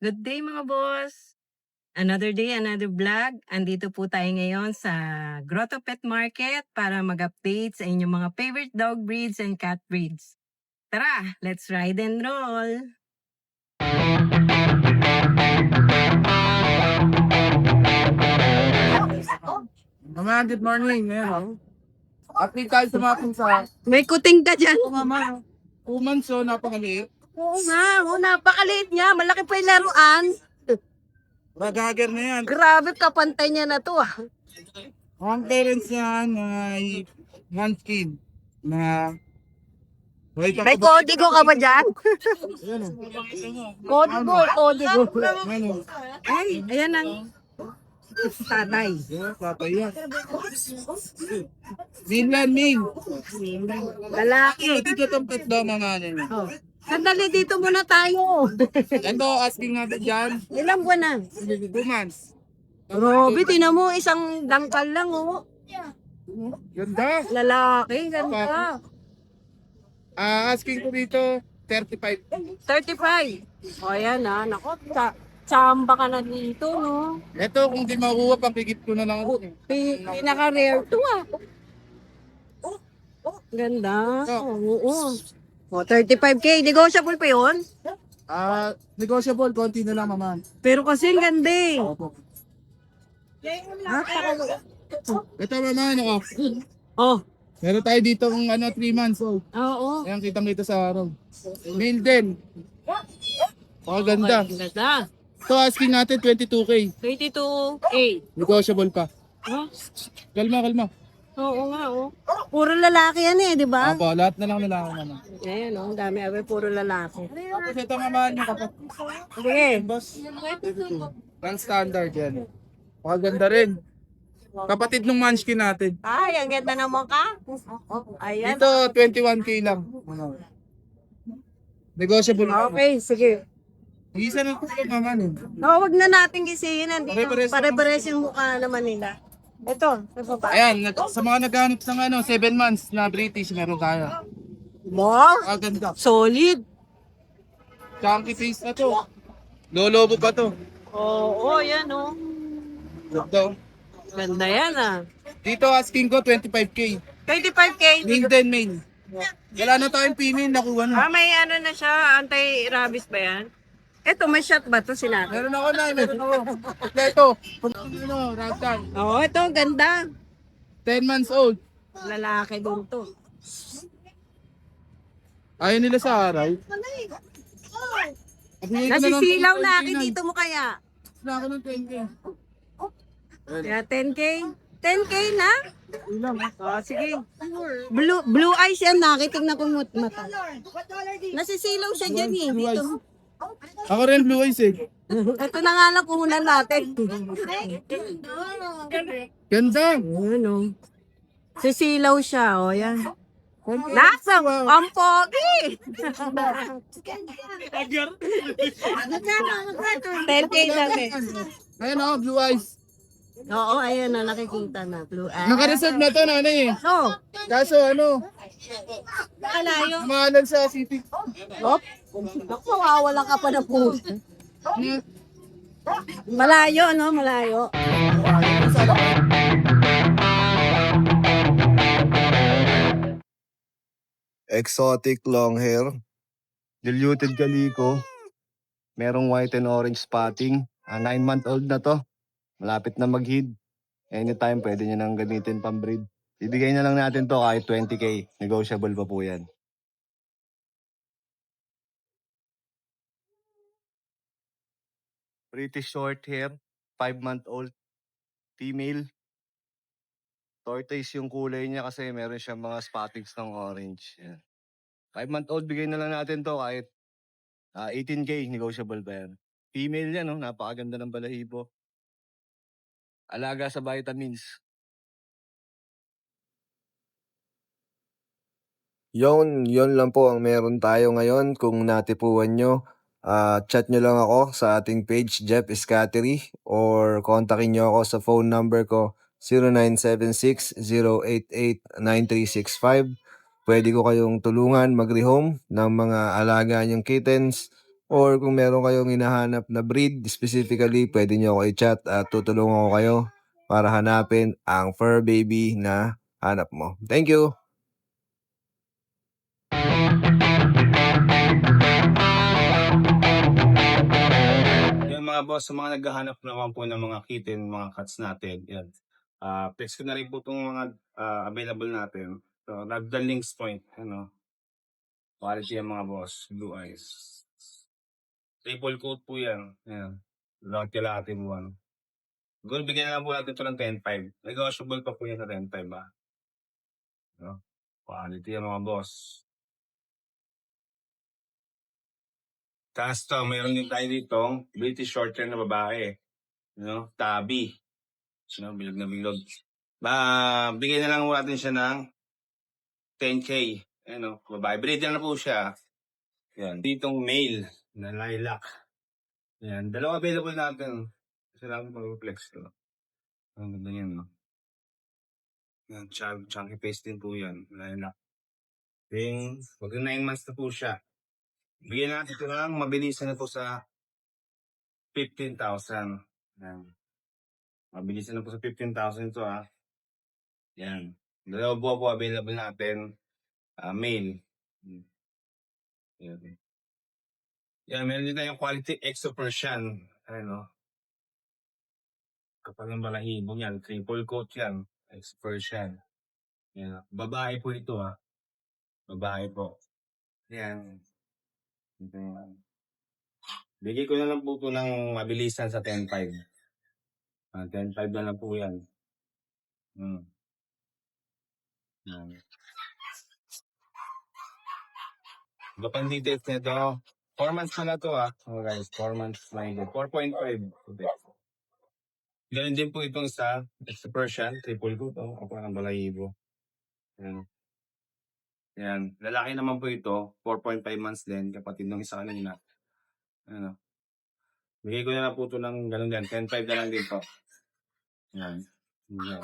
Good day mga boss! Another day, another vlog. Andito po tayo ngayon sa Grotto Pet Market para mag-update sa inyong mga favorite dog breeds and cat breeds. Tara, let's ride and roll! Mama, good morning. Ngayon, update tayo sa mga pusa. May kuting ka dyan! Mama, 2 months napakaliit. Oo nga, napakaliit niya. Malaki pa yung laruan. Ragager na yan. Grabe, kapantay niya na to ah. Ang parents yan ay Hanskin na May kodigo ka ba dyan? Kodigo. Ay, ayan ang tatay. Tatay yan. Male. Lalaki. Dito itong pet daw mga ano. Oh. Sandali, dito muna tayo. Ito, asking natin dyan. Ilang buwan na? 2 months. Robi, tinan mo, isang dangkal lang, oh. Ganda. Lalaki, ganda. Asking ko dito, 35. 35. O, ayan ah. Nako, tsamba ka na dito, no? Ito, kung di makuha, pangkikit ko na lang ako. Pinaka-rare to, ah. Ganda. Oo. O, 35K. Negotiable pa yun? Negotiable, konti na lang, mama. Pero kasi ang ganda eh. Opo. Ha? Ito, mama, ano. Oh. Meron tayo dito kung 3 months old. Oo. Ayan, kitang kita sa araw. Male din. Ganda. Ganda. Ito, asking natin 22K. 22K. Negotiable pa. Oh. Kalma. Oo nga, oh. Puro lalaki yan eh, di ba? Opo, lahat na lang nila ako naman. Ayan, oh. Ang dami, puro lalaki. Tapos ito naman, yung kapatid. Sige. Boss, 22. Non-standard yan. Ganda rin. Kapatid ng munchkin natin. Ay, ang ganda naman ka. Ayan. Ito, 21K lang. Negotiable. Okay, sige. Isa na ito naman eh. No, wag na natin gisihin. Nandito, Pare-pares. pare-pares yung mukha naman nila. Ito, pa. Ayan, sa mga naghanap ng 7 months na British, meron tayo. Wow, Ganda. solid. Chunky face na to. Lolobo pa to. Oo, yan oh. Ganda. Ganda yan ah. Dito asking ko 25K. 25K. Male din main. Wala na tayong female, nakuha na. May ano na siya, anti-rabies ba yan? Ito, may shot ba to sila? Meron ako na, meron ako. Ito, ragtan. Oo, ito, ganda. 10 months old. Lalaki din to. Ayaw nila sa araw. Nasisilaw na akin dito mo kaya. Na ako ng 10K. Kaya 10K? 10K na? Ilang? Oh, sige. Blue eyes yan, nakitignan ko mata. Nasisilaw siya dyan eh. Blue eyes. Dito. Ako rin blue eyes eh. Ito na nga lang kuhunan natin. Ganda. Ano? Sisilaw siya, o yan. Nasa, ang pogi! 10K lang eh. Ayun ako, blue eyes. Oo, ayan na, nakikita na. Blue eye. Naka-reserve na to, nanay eh. No, Kaso malayo. mahalan sa city. Oh, naku, mawawala ka pa na po. Malayo, no? Malayo. Exotic long hair, diluted calico, merong white and orange spotting. 9-month-old na to. Malapit na mag-heat. Anytime pwede nyo nang gamitin pang-breed. Ibigay na lang natin to kahit 20K. Negotiable pa po yan. British short hair, 5-month-old, female. Tortoise yung kulay niya kasi meron siyang mga spottings ng orange. Yan. 5-month-old, bigay na lang natin to kahit 18K. Negotiable pa yan. Female yan, no? Napakaganda ng balahibo. Alaga sa vitamins. Yun lang po ang meron tayo ngayon. Kung natipuan nyo, chat nyo lang ako sa ating page, Jeff Escatery, or kontakin nyo ako sa phone number ko, 0976-088-9365. Pwede ko kayong tulungan mag-rehome ng mga alaga nyong kittens Or kung meron kayong hinahanap na breed specifically, pwede nyo ako i-chat at tutulungan ko kayo para hanapin ang fur baby na hanap mo. Thank you! Yung mga boss, sa mga naghahanap naman po ng mga kitten, mga cats natin, yan. Flex ko na rin po itong mga available natin. So, Ragdoll Lynx Point, ano. Quality yung mga boss, blue eyes. Triple coat po yan. Yan. Dalawang kilati buwan. Siguro bigyan na lang po natin ito ng 10.5. Negotiable pa po yan sa 10.5 ah. No? Quality yung mga boss. Tapos to, mayroon din tayo dito, British Shorthair na babae. No? Tabi. No? Bilog na bilog. Bigyan na lang po natin siya ng 10K. Ano, babae. Breeder na po siya. Yan. Ditong male na lilac. Yan. Dalawa available natin. Kasi lang mag-flex to. Ang ganda yan, no? Yan. Chunky face din po yan. Lilac. Then, wag 9 months na po siya. Bigyan natin ito lang. Mabilisan na po sa 15,000. Yan. Mabilisan na po sa 15,000 ito, ha. Yan. Dalawa po available natin. Male. Yan. Yan, meron din tayong quality extra Persian. Ano? Kapal ng balahibo yan. Triple coat yan. Extra Persian. Yan. Babae po ito, ha. Babae po. Yan. Ito yan. Bigay ko na lang po ito ng mabilisan sa 10.5. 10.5 na lang po yan. Yan. Iba pang details nito. 4 months na to, ha. Oh, guys, 4 months na yun. 4.5. Ganun din po itong sa extra Persian, triple coat, oh, kapag ang balahibo. Yan. Yan. Lalaki naman po ito, 4.5 months din, kapatid ng isa kanina. Ano. Bigay ko na lang po ito ng ganun din, 10.5 na lang din po. Yan. Yan.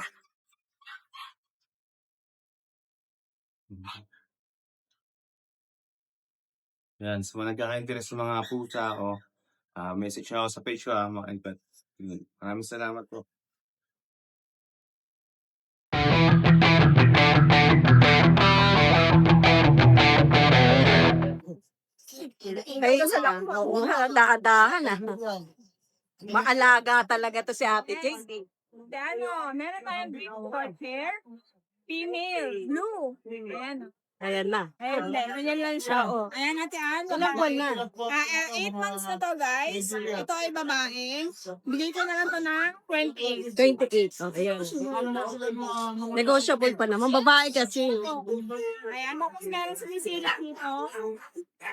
Yan. So, nagkaka-interest sa mga pusa ako, message nyo ako sa page ko, mga input. Maraming salamat po. Ay, oo nga, dahan-dahan ah. Maalaga talaga to si Ate Jane. Ano, meron tayong British Shorthair, female, blue. Ayan. Ayan na. Ayan lang siya. Oh. Ayan natin, Ilang buwan na? 8 months na to, guys. Ito ay babae. Bigay ko na lang to ng 28. 28. Okay, ayan. Negotiable pa naman. Babae kasi. Ayan, tapos meron sumisilip dito.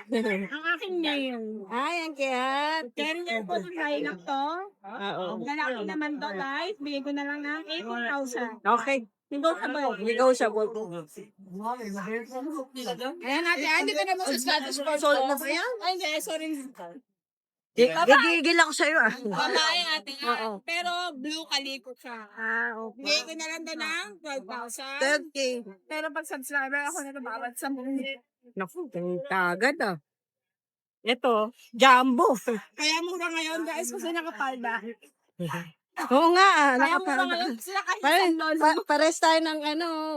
Ang aking name. Ay, ang cute. Carrier po ng lilac to. Oo. Lalaki naman to, guys. Bigay ko na lang ng 18,000. Okay. Negotiable. Ayan natin, dito na mo sa status po. Sold na ba yan? Ay, hindi, sorry. Gigigil ako sa'yo ah. Babae ate nga. Oo. Pero blue kaliko siya. Okay. Bigay ko na lang doon ng 12,000. 30K. Pero pag subscriber ako nito, bawat 10,000. Naku, agad ah. Ito, jumbo. Kaya mura ngayon guys kasi nakapalda. Oo nga, Kaya mura nakaparada. ngayon kasi nakahisan lolo. Pares tayo ng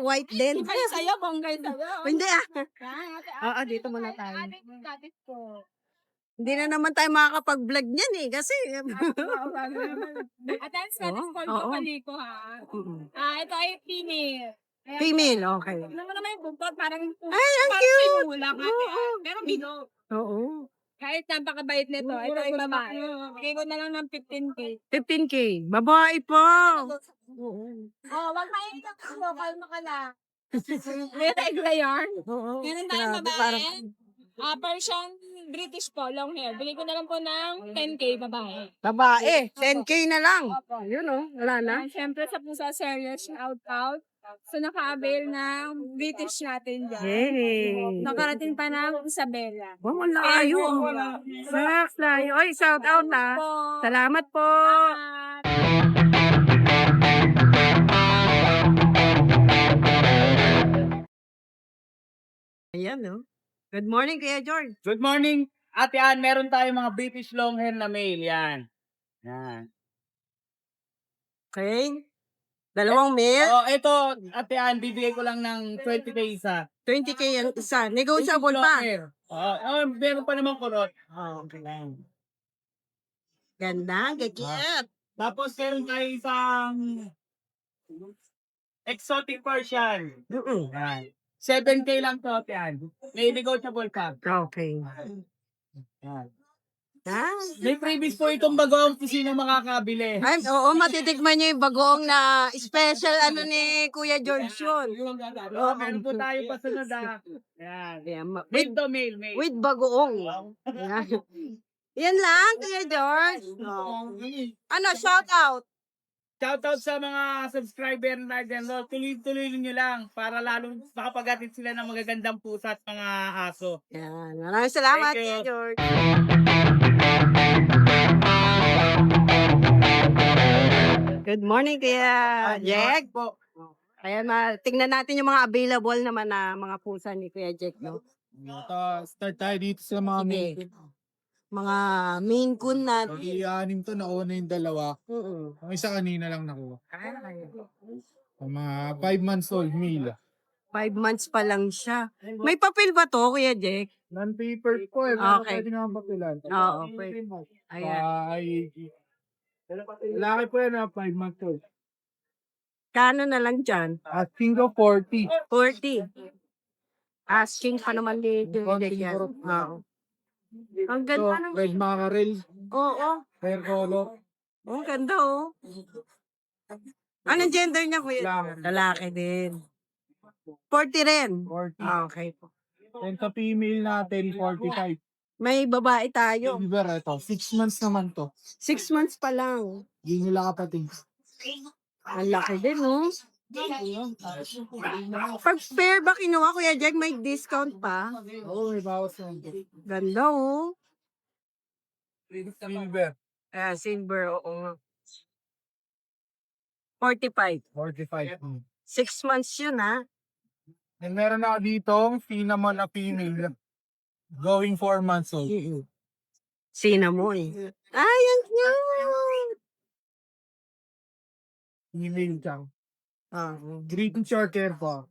white din. Kaya sa'yo, bonggay sa'yo. Hindi ah. Yan, ate, Oo, dito muna tayo. ate ko. Hindi na naman tayo makakapag-vlog niyan eh. Kasi, At ang status Oo, ko, oo. kaliko ha. Ito ay female. Ayan. female, okay. Alam mo naman yung buntot, parang Ay, ang parang cute! sinulak ate. Oo. Pero binog. Oo. Kahit napakabait nito, ito ay babae. Bigay ko na lang ng 15K. 15K. Babae pa. Oo. Oh, wag mainit mo, kalma ka na. May regular yarn. Oo. Meron tayong Grabe, babae. parang- Persian British po, long hair. Bigay ko na lang po ng 10K babae. Babae. 10K na lang. Yun oh, wala na. And syempre sa pusa series, shout out. So naka-avail ng British natin dyan. Yay. Nakarating pa ng Isabela. Wow, ang layo. Max, layo. Oy, shout out ah. Salamat po. Ayan, no? Good morning, Kuya George. Good morning. At yan, meron tayong mga British Longhair na male. Yan. Yan. Okay. Dalawang male, Oh, ito, at yan, bibigay ko lang ng 20K isa. 20K ang isa. British Negotiable pa. Longhair. Meron pa naman kulot. Okay. Ganda, gagit. Tapos meron tayo isang exotic Persian. Yan. 7K lang to, yan. May negotiable pa. Okay. Yan. Ah. May previous po itong bagong kusina makakabili. Ay, oo, matitikman niyo yung bagoong na special ano ni Kuya George yun. Oh, meron po tayo pasunod Yan. Yeah, Male to male, male. with bagoong. Yan. Yan lang, Kuya George. Ano, shout out. Shoutout sa mga subscriber natin. Tuloy-tuloy nyo lang para lalong makapagatid sila ng magagandang pusa at mga aso. Yan. Maraming salamat, Thank you. Kuya George. Good morning, Kuya Jack. Po. Ayan, tingnan natin yung mga available naman na mga pusa ni Kuya Jack, no? Start tayo dito sa mga main. Sige. Mga Maine Coon natin. I-anim to, nauna yung dalawa. Mm-mm. Ang isa kanina lang nakuha. Ang mga 5 months old male. 5 months pa lang siya. May papel ba to, Kuya Jack? Non-paper po eh. Okay. Pwede naman papilan. Oo, pwede. Ayan. IAG. Laki po yan 5 months old. Kano na lang dyan? Asking ko 40. 40. Asking pa naman ni Kuya Jack Konting yan. kurot. Oo. Ang So, ganda ng... red mackerel, Oo. hair color. Ang ganda, oh. Anong gender niya, Kuya? Lalaki. Lalaki din. 40 rin. 40. Ah, okay po. And sa female natin, 45. May babae tayo. Iber, ito. 6 months naman to. 6 months pa lang. Hindi nila kapatid. Ang laki din, no? Pag pair ba kinuha, Kuya Jack, may discount pa? Oo, may bawas naman to. Ganda, oh. Silver, Silver, oo nga. 45. 45. 6 months yun, ha? And meron ako ditong cinnamon na female. Going 4 months old. Cinnamon. Ay, ang cute! Female siyang. Ah, Green short hair po.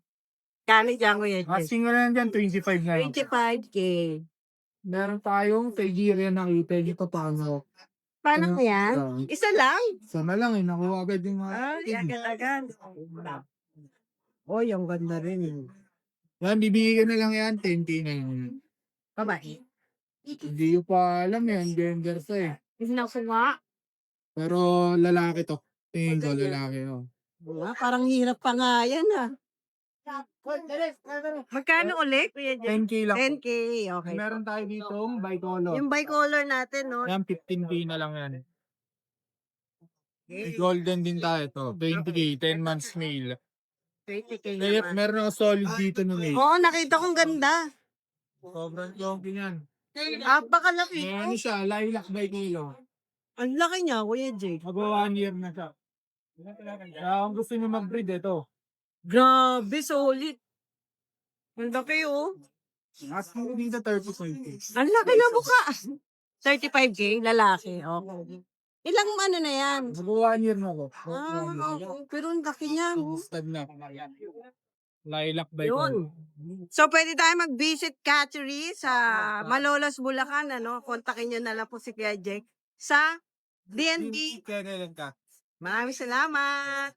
kano dyan, Kuya Jack? Asking ko na yan dyan, 25 na yun. 25K. Meron tayong Nigerian na kita dito pangok. Paano ko yan? Isa lang? Sana lang eh, nakuha agad yung mga. Agad-agad. Oh, yung ganda rin. Yan, bibigyan na lang yan, 10K na yun. Babae. Hindi ko pa alam yan, gender to eh. Naku nga. Pero lalaki to. Tingin ko lalaki oh. Parang hirap pa nga yan, ah. Magkano ulit, Kuya Jack? 10K lang. 10K, okay. Meron tayo ditong bicolor. Yung bicolor natin, no? Yan, 15K na lang yan. May golden din tayo to. 20K, 10 months male. 20K Kaya naman. meron ako solid dito no male. Oo, nakita kong ganda. Sobrang chonky yan. Apakalaki. Ano siya, lilac by kilo. Ang laki niya, Kuya Jake. Mag 1 year na siya. Kaya kung gusto niyo mag-breed, ito. Grabe, solid. Ang laki, oh. Asking ko dito 35K. Ang laki na buka. 35K, lalaki. Okay. Ilang ano na yan? Mag 1 year na ako. Okay. Pero ang laki niya. Stud na. Lilac by Yun. kilo. So, pwede tayo mag-visit catchery sa Malolos, Bulacan. Ano? Kontakin nyo na lang po si Kuya Jack sa DNB. Kaya lang ka. Maraming salamat.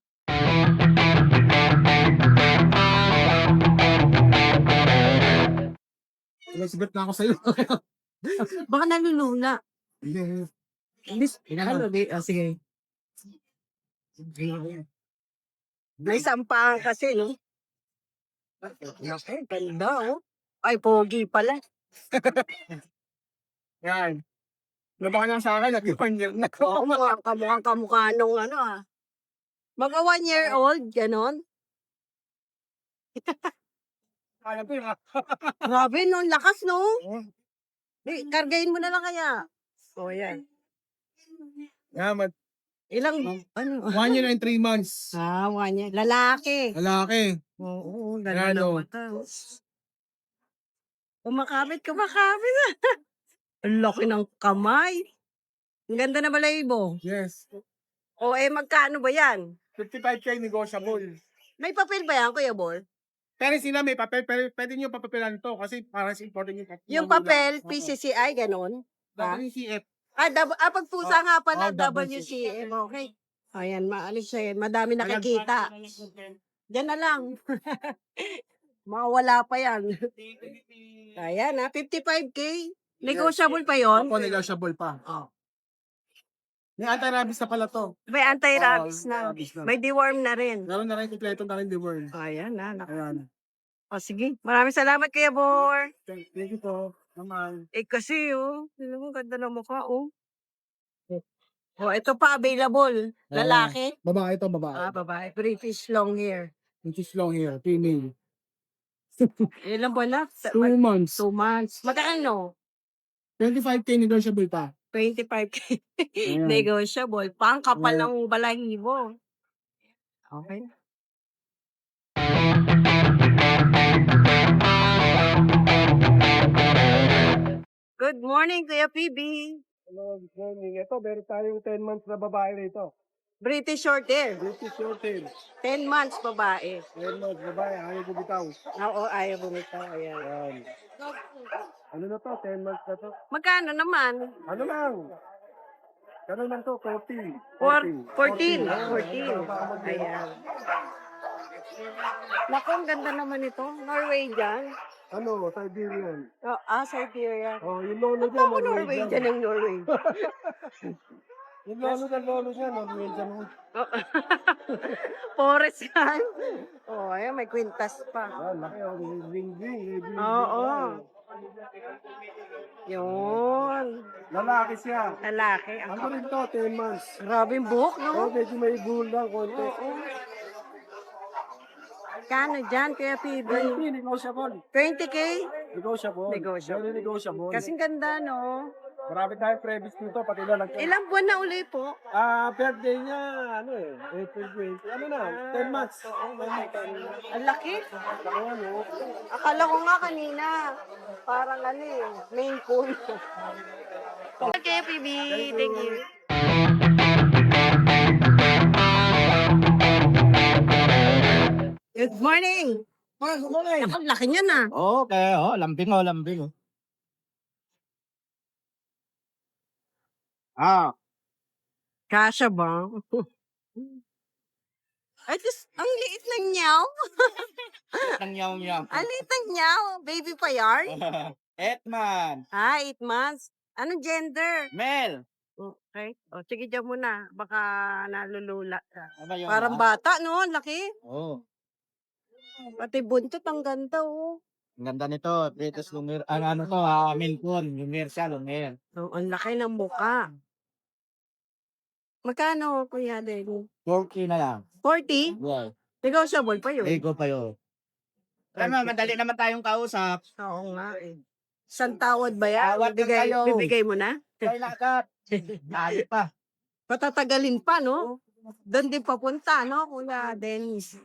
Nasibat na ako sa'yo. Baka nalulula. Hindi. Ano, sige. May sampahan kasi, no? Okay, ganda, oh. Ay, pogi pala. Yan. Labaka lang sa akin, nag-1 year na Oo, ko. mukhang kamukha nung ano, ah. Mga 1 year old, ganon. Alam ko yung Grabe, no? Lakas, no? Kargain mo na lang kaya. O, yan. Yaman. Ilang, ano? 1 year and 3 months. 1 year. Lalaki. Lalaki. Oo, ganda Ano? ng mata. Kumakabit. Ang laki ng kamay. Ang ganda na balahibo. Yes. O magkano ba yan? 55K negotiable. May papel ba yan, Kuya Bol? Pero sila may papel, pero pwede nyo papapelan to kasi para sa important yung papel. Yung papel, PCCI, ganon. Ha? WCF. Pag pusa nga pala, oh, WCM, okay. Ayan, maalis siya yan. Madami nakikita. Diyan na lang. Mawala pa yan. Ayan 55K. Negotiable pa yon. Opo, negotiable pa. Oh. May anti-rabies na pala to. May anti-rabies na. Rabies na. May deworm na rin. Meron na rin kompleto na rin the world. Ayan na. Ayan. O sige. Maraming salamat, Kuya Bor. Thank you po. Naman. Kasi alam mo, ganda ng mukha, ito pa available. Lalaki? Babae to, babae. Babae. British long hair. Which is long hair, female. Ilan buwan na? 2 months. 2 months. Magkano? 25K negotiable pa. 25K. Ayan. Negotiable. Pangkapal Ayan. ng balahibo. Okay. Good morning, Kuya PB. Hello, good morning. Ito, meron tayong 10 months na babae rito. British short hair. British short hair. 10 months babae. 10 months babae, ayaw bumitaw. Oo, ayaw bumitaw. Ayan. Ayan. Ano na to? 10 months na to. Magkano naman? Ano lang? Ganun lang to, 14. 14. Ayan. Naku, ang ganda naman ito. Norwegian. Ano, Siberian. Siberian. Oh, yung lolo niya, Ako Norwegian ang Norwegian. Yung lolo niya, Norwegian. Forest yan. Ayan, may kwintas pa. Ah, laki, oh, ring. Oo. Yun. Lalaki siya. Lalaki. Ano rin to, 10 months. Grabe yung buhok, no? Oh, medyo may buhol lang, konti. Oo. Kano dyan, Kuya PB? 20, negotiable. 20K? Negotiable. Negotiable. Very negotiable. Kasing ganda, no? Marami tayong previous nito, pati na lang. Ilang buwan na uli po? Birthday niya, April 20. Ano na, 10 months. Ang laki. Ano? Akala ko nga kanina, parang main coon. Okay, PB. Thank you. Good morning. Ang laki niya na. Okay, lambing. Kasha ba? Ay, ang liit ng nyaw. Ang yum. Ang liit ng nyaw. Baby pa yarn? Etman. 8 months. Anong gender? Mel. Okay. O, sige dyan muna. Baka nalulula ka. Ano yun? Parang bata, no? Ang laki. Oo. Pati buntot, ang ganda, oh. Ang ganda nito. British Lumiere. Ano to, Milcon. Lumiere siya, Lumiere. So, ang laki ng muka. Magkano, Kuya Denny? 4K na lang. 40? Wow. Negotiable pa yun. Ligo pa yun. Tama, madali naman tayong kausap. Oo nga eh. Isang tawad ba yan? Tawad na kayo. Bibigay mo na? Kaya lakat. Dali pa. Patatagalin pa, no? Doon din papunta, no, Kuya Dennis?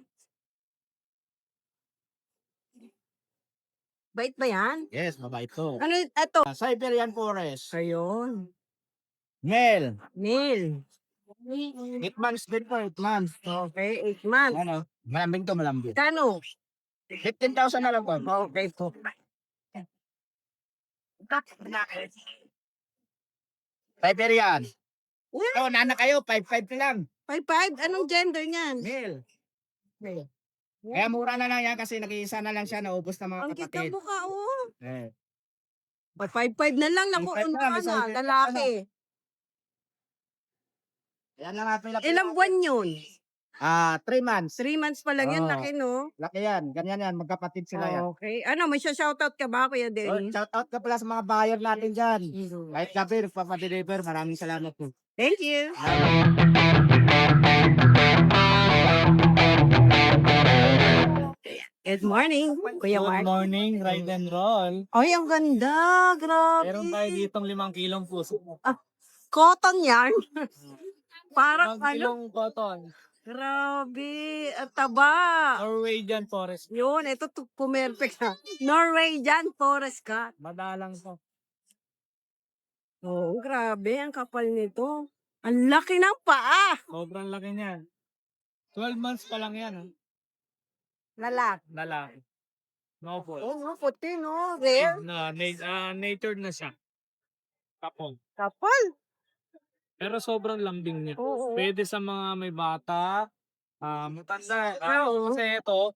Bait ba yan? Yes, mabait to. Ano ito? Siberian Forest. Ayun. Mel. Neil. 8 months din po, 8 months. Okay, 8 months. Ano? Malambing to, malambing. Kano? 15,000 na lang po. Okay po. Siberian. Yeah. Oh, nana kayo, 5,500 lang. 5'5"? Anong gender niyan? Mel. Kaya mura na lang yan kasi nag-iisa na lang siya, naubos na mga Ang kita kapatid. mukha, oh. Eh. 5'5" na lang. Naku, 5'5" ano na, ka na? isang- Lalaki. Yan na nga pila. Ilang buwan yun? 3 months. 3 months pa lang yan. Oo. Laki, no? Laki yan, ganyan yan, magkapatid sila yan. Okay. Ano, may shoutout ka ba, Kuya Oh, Dennis? shout out ka pala sa mga buyer natin dyan. Mhm. Kahit gabi, nagpapadeliver, maraming salamat po. Thank you. Good morning, Kuya Mark. morning, ride and roll. Ay, ang ganda. Grabe. Meron tayo ditong 5 kilong puso. Cotton yarn. Parang ano? cotton. Grabe. At taba. Norwegian forest. Yun, ito pumerfect na. Norwegian forest cat. Madalang to. Oo, grabe. Ang kapal nito. Ang laki ng paa. Sobrang laki niyan. 12 months pa lang yan. Lalaki. Lalaki. No balls. Oo, nga, puti, no? Rare. Natured na siya. Kapong. Kapal. Pero sobrang lambing niya. Oo. Pwede sa mga may bata, matanda. Oo. Kasi ito,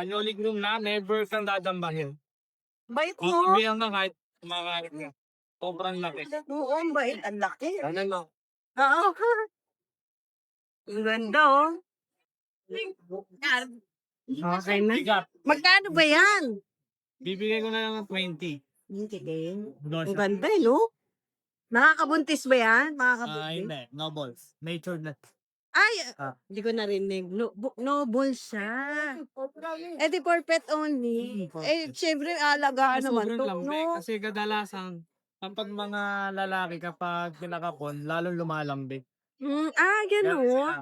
newly groom na, never kang dadambahin. Bait mo. Makabihan ka kahit kumakain ka. Sobrang laki. Oo, ang bait. Ang laki. Ano no? Oo. Ang ganda, oh. Okay na. Bigat. Magkano ba yan? Bibigay ko na lang ng 20. Hindi din. Ang Gosha. ganda, eh, no? Nakakabuntis ba yan? Makakabuntis? Hindi. No balls. Natured na. Ay, Ah. hindi ko narinig. Noble siya. Eh, di for pet only. Eh, syempre, alagaan naman Sobrang to, lambing. no? Kasi kadalasan, kapag mga lalaki kapag pinakapon, lalong lumalambing. Gano'n.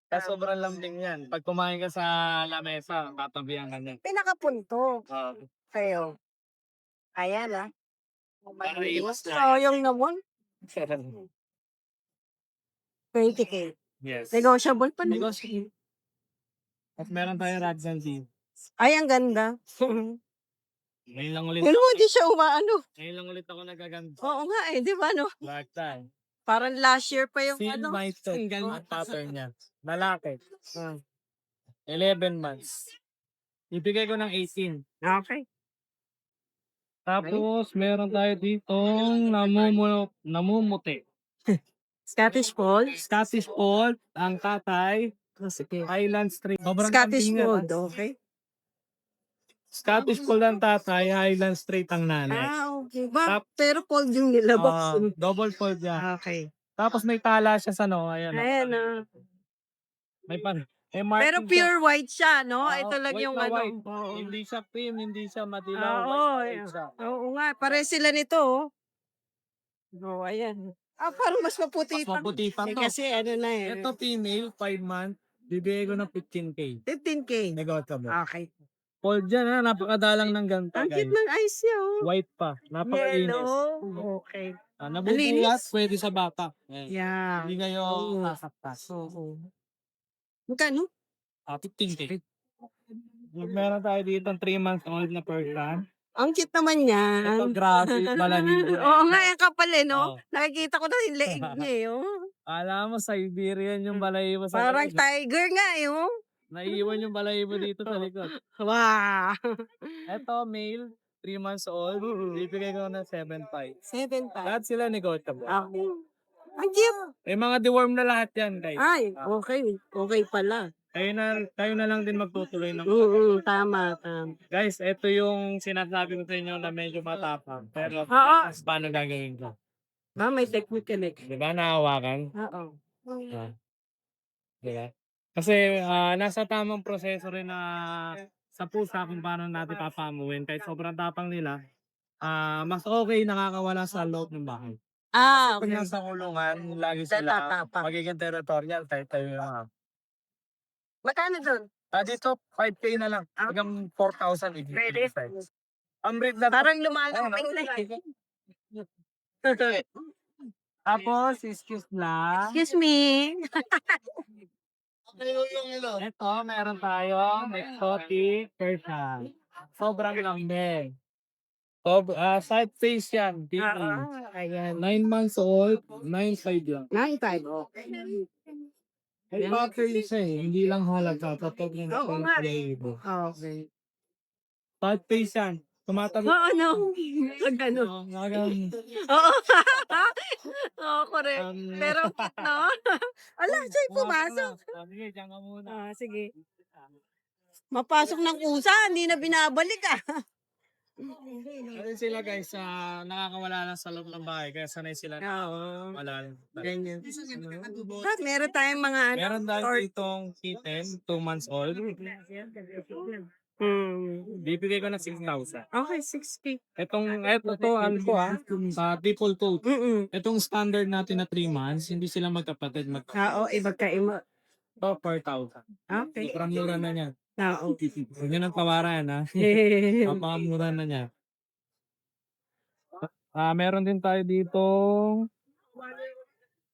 Kaya sobrang lambing yan. Pag kumain ka sa lamesa, tatabihan ka niya. Pinakapunto. Kayo. Ayan, ah. Para iwas na. Sayang naman. 20K. Yes. Negotiable pa na. Negotiable. At meron tayo Rads and Team. Ay, ang ganda. Ngayon lang ulit. Yun mo, hindi siya umaano. Ngayon lang ulit ako nagaganda. Oo nga eh, di ba, no? Black tie. Parang last year pa yung Seal ano. my tooth. Ang ganda pattern niya. Lalaki. 11 months. Ibigay ko ng 18. Okay. Tapos, meron tayo ditong namumuti. Scottish Fold. Scottish Fold, ang tatay, Sige. Highland Straight. Sobrang Scottish lambing niya, Fold, ah. okay. Scottish Fold ang tatay, Highland Straight ang nanay. Okay. Pero fold yung nilabas. Double fold niya. Okay. Tapos may tala siya sa no, ayan. Ayan, May pan. Pero pure white siya, no? Ito lang white yung na ano. white. Oo. Hindi siya cream, hindi siya madilaw. Oo, White siya. oo nga. Pare sila nito, oh. Oh, ayan. Parang mas maputi Mas maputi pa Eh, to. kasi ano na eh. Ito female, 5 months. Bibigay ko ng 15K. 15K. Negotiable. Okay. Fold dyan ha, napakadalang ng ganito Ang guys. cute ng eyes niya, oh. White pa, napakainis. Yellow. Okay. Nabubulat, Malinis. pwede sa bata. Yeah. Hindi kayo Oo. sasaktas. Oo. Magkano? 15K. Meron tayo dito 3 months old na person. Ang cute naman yan. Ito grabe, balahibo. Oo nga, yung kapal eh, no? Oo. Nakikita ko na yung leeg niya, eh, oh. Alam mo, Siberian yung balahibo sa Parang likod. tiger nga, eh, oh. Naiiwan yung balahibo dito sa likod. Wow. Ito, male, 3 months old. Bibigay ko ng 7.5. 7.5. Lahat sila negotiable. Okay. Ang cute. May mga deworm na lahat yan, guys. Ay, okay. Okay pala. Kayo na lang din magtutuloy ng Tama. Guys, ito yung sinasabi ko sa inyo na medyo matapang. Pero, Oo. paano gagawin ko? May technique yan, eh. Di ba nahawakan? Oo. Di ba? Kasi nasa tamang proseso rin na sa pusa kung paano natin papamuin. Kahit sobrang tapang nila, mas okay nakakawala sa loob ng bahay. Pag Okay. nasa kulungan, lagi sila Tatapang. magiging territorial, tayo yung Magkano doon? dito, 5K na lang. Hanggang 4,000. Pwede. Ang breed na Parang lumalaping na eh. Tapos, excuse lang. Excuse me. Ito, meron tayo. Exotic Persian. Sobrang lambing. Side face yan. Ayan. 9 months old, 9.5 lang. 9.5. Okay. Ay, battery siya eh. Hindi lang halaga. Kapag Oo nga. ibo. Okay. Side face yan. Tumatabi. Oo, no. Magkano? Oo. Oo, correct. Pero cute, no? Ala, siya pumasok. Sige, dyan ka muna. Sige. Mapasok ng pusa, hindi na binabalik ah. Ayun sila guys, nakakawala lang sa loob ng bahay. Kaya sanay sila na Oo. wala lang. Ganyan. Meron tayong mga ano. Meron tayo itong kitten, 2 months old. Bibigay ko na 6,000. Okay, 60. Ito default code. Itong standard natin na 3 months, hindi sila magkapatid. Oo, magkaima. Ito, 4,000. Okay. Sobrang mura na niya. Oo. Huwag niyo nang tawaran, ha? Papakamura na niya. Meron din tayo dito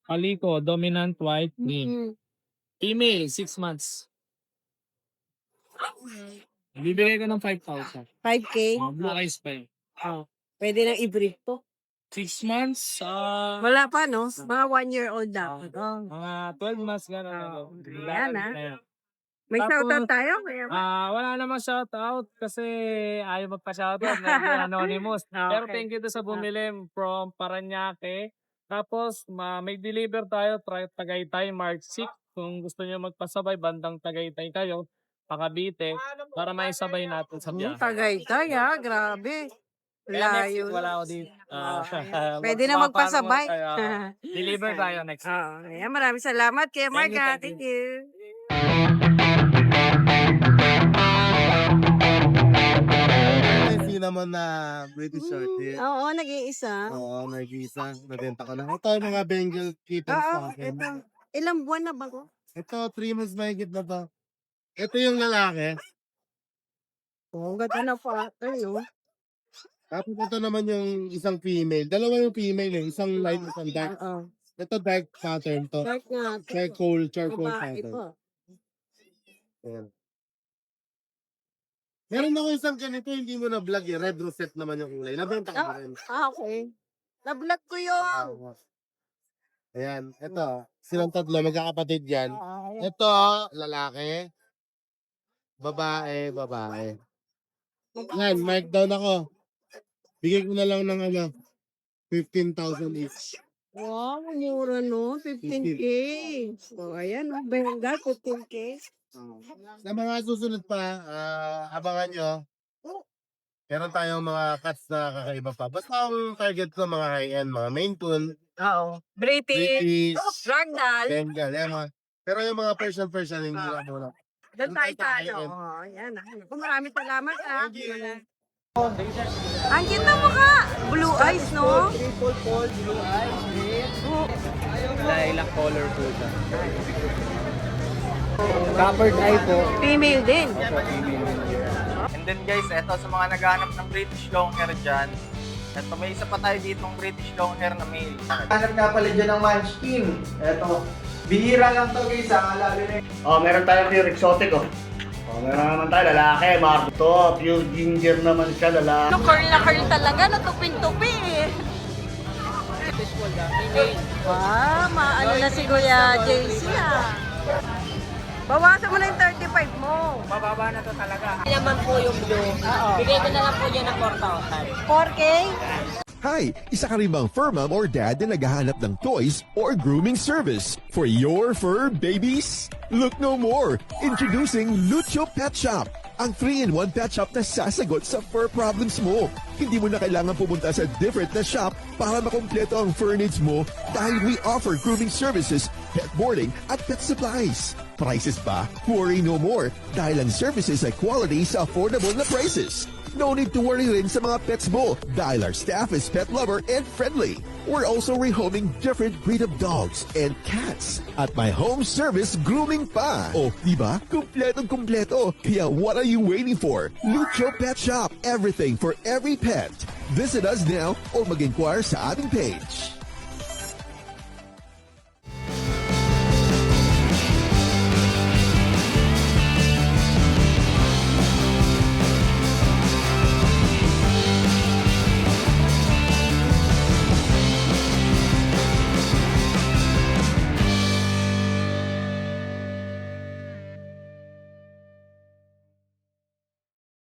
Calico, dominant white cream. Female, 6 months. Bibigay ko ng 5,000. 5K? Blue eyes pa yun. Oh. Pwede nang i-breed to. 6 months, Wala pa, no? Mga 1-year-old dapat. Oh. mga 12 months gano'n. Yan, May shoutout tayo? Kuya Mark? Wala namang shoutout kasi ayaw magpa-shoutout. Medyo anonymous. Pero Okay. thank you to sa bumili from Paranaque. Tapos, may deliver tayo, Tagaytay, March 6. Kung gusto niyo magpasabay, bandang Tagaytay kayo, Pakabite, para maisabay natin sa biyahe. Tagaytay, grabe. Kaya next Layo. week, wala ako dito. Pwede na magpasabay. Deliver tayo next week. Ayan, maraming salamat kay Mark. you, thank Thank you. May cinnamon na British Shorthair. Oo, nag-iisa. Oo, nag-isa. Nabenta ko na. Ito yung mga Bengal kittens sa akin. Ito. Ilang buwan na ba ko? Ito, 3 months mahigit na to. Ito yung lalaki. Oo, ganda na po. Ayun. Tapos ito naman yung isang female. Dalawa yung female eh. Isang light, isang dark. Oo. Ito dark pattern to. Dark nga. Charcoal Babae pattern. po. Ayan. Meron ako isang ganito, hindi mo na vlog eh. Red rosette naman yung kulay. Nabenta ko pa rin. Okay. Na-vlog ko yun. Ayan, ito. Silang tatlo, magkakapatid yan. Ito, lalaki. Babae, babae. Yan, mic down ako. Bigay ko na lang ng 15,000 each. Wow, mura no. 15K. So, ayan. Bengal, 15K. Sa mga susunod pa, abangan nyo. Meron tayong mga cats na kakaiba pa. Basta ang target ko mga high-end, mga Maine Coon, Oo. British. British, Ragdoll. Bengal, yan mga. Pero yung mga Persian, hindi lang muna. Doon tayo Doon tayo tayo. high-end. Oo, ayan. Maraming salamat ha. Thank you. Ang ganda mo ka. Blue eyes, no? Triple fold, blue eyes, red. Ilang color po siya. Covered eye po. Female din. And then guys, eto sa mga naghahanap ng British Longhair dyan, eto may isa pa tayo ditong British Longhair na male. Hanap nga pala dyan ng Munchkin. Eto, bihira lang to guys, lalo na Oh, meron tayong pure exotic, oh. Oh, meron naman tayo, lalaki, Marto, pure ginger naman siya, lalaki. Curl na curl talaga. Natupin-tupi eh. Wow, maano na si Kuya JC ah. Bawasan mo na yung 35 mo. Mababa na to talaga. Naman po yung blue. Bigay ko na lang po dyan ng 4,000. 4K? Hi! Isa ka rin bang fur mom or dad na naghahanap ng toys or grooming service for your fur babies? Look no more! Introducing Lucho Pet Shop, ang 3-in-1 pet shop na sasagot sa fur problems mo. Hindi mo na kailangan pumunta sa different na shop para makompleto ang fur needs mo dahil we offer grooming services, pet boarding at pet supplies. Prices ba? Worry no more dahil ang services ay quality sa affordable na prices. No need to worry rin sa mga pets mo dahil our staff is pet lover and friendly. We're also rehoming different breed of dogs and cats at my home service grooming pa. Oh, diba? Kumpletong-kumpleto. Kaya what are you waiting for? Lucho Pet Shop. Everything for every pet. Visit us now or mag-inquire sa ating page.